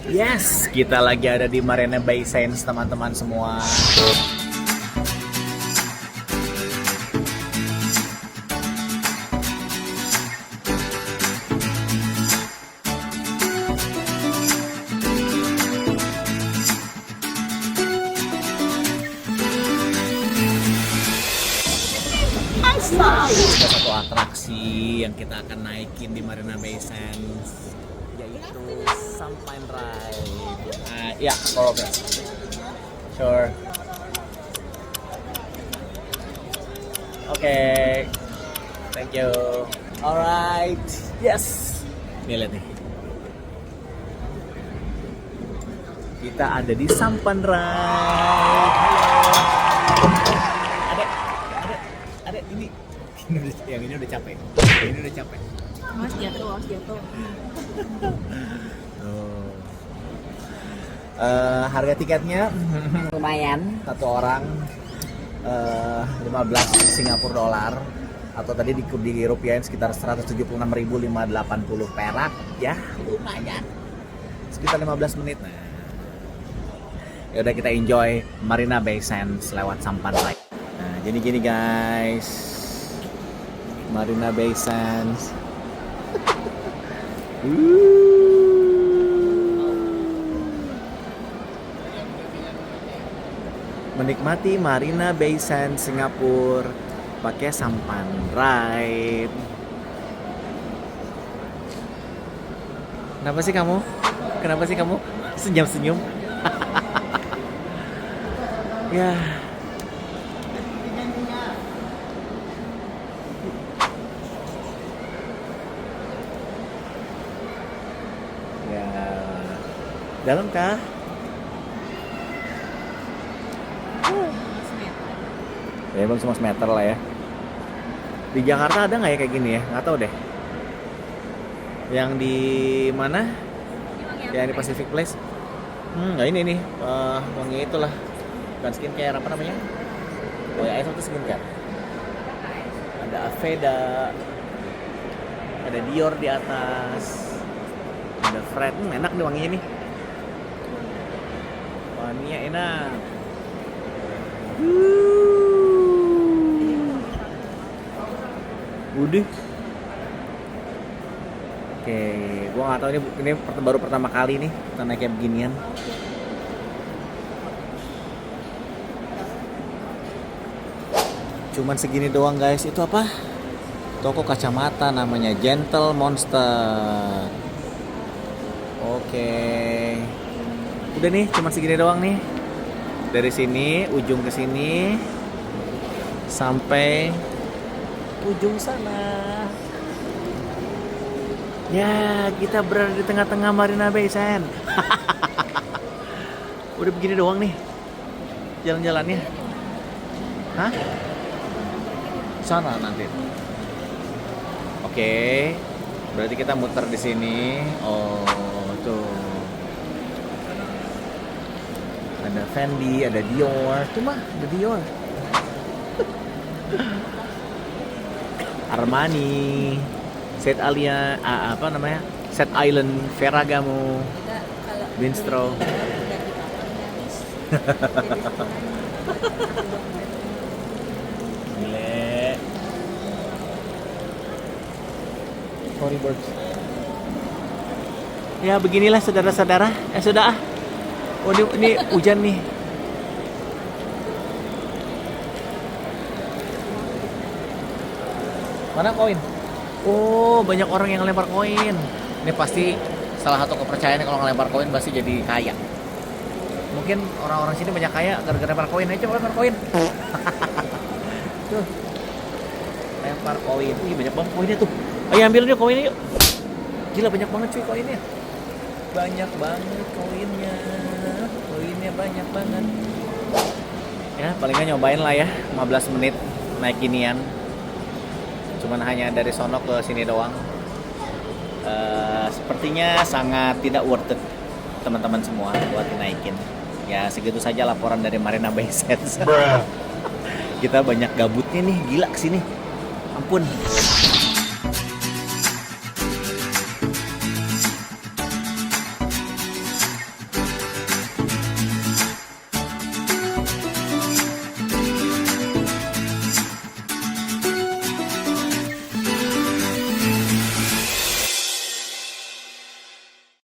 Yes, kita lagi ada di Marina Bay Sands teman-teman semua. Ada satu atraksi yang kita akan naikin di Marina Bay Sands, yaitu Sampan Ride. Ya, progress. Sure. Oke. Thank you. Alright. Yes. Nih lihat nih. Kita ada di Sampan Ride. Halo. Adek, ini yang ini udah capek. Ini udah capek. Mas jatuh. Harga tiketnya Lumayan. satu orang 15 Singapura dolar, atau tadi di rupiahin sekitar 176.580 perak ya, lumayan, sekitar 15 menit. Nah, ya udah, kita enjoy Marina Bay Sands lewat Sampan Ride. Nah, jadi gini guys, Marina Bay Sands. Menikmati Marina Bay Sands Singapura pakai Sampan Ride. Kenapa sih kamu senyum-senyum? Ya. Ya. Dalam kah? Ya emang cuma semeter lah ya. Di Jakarta ada nggak ya kayak gini ya? Nggak tahu deh. Yang di mana? Yang di Pacific Place. Nggak ini nih. Wangi itulah. Bukan skincare, apa namanya? Oh ya, itu skincare. Ada Aveda. Ada Dior di atas. Ada Fred. Enak nih wanginya nih. Wanginya enak. Udah. Oke, gua nggak tahu ini baru pertama kali nih kita naik kayak beginian. Cuman segini doang guys. Itu apa? Toko kacamata namanya Gentle Monster. Oke. Udah nih, cuman segini doang nih. Dari sini ujung ke sini sampai ujung sana. Ya, kita berada di tengah-tengah Marina Bay Sands. Udah begini doang nih jalan-jalannya. Hah? Sana nanti. Oke. Berarti kita muter di sini. Oh, tuh. Ada Fendi, ada Dior. Tuh mah, ada Dior. Armani, Set Alia, apa namanya? Set Island, Ferragamo, Winstro. Gile. Tory Burch. Ya beginilah saudara-saudara. Sudah ah. Oh ini hujan nih. Mana koin? Oh, banyak orang yang lempar koin. Ini pasti salah satu kepercayaan kalau ngelempar koin pasti jadi kaya. Mungkin orang-orang sini banyak kaya gara-gara lempar koin. Ayo coba lempar koin. Tuh. Lempar koin. Ih, banyak banget koinnya tuh. Ayo ambil dia koinnya yuk. Gila, banyak banget cuy koinnya. Banyak banget koinnya. Koinnya banyak banget. Ya, palingan nyobain lah ya 15 menit naik ginian. Cuman hanya dari sono ke sini doang. Sepertinya sangat tidak worth it teman-teman semua buat dinaikin. Ya segitu saja laporan dari Marina Bay Sands. Kita banyak gabutnya nih, gila kesini. Ampun.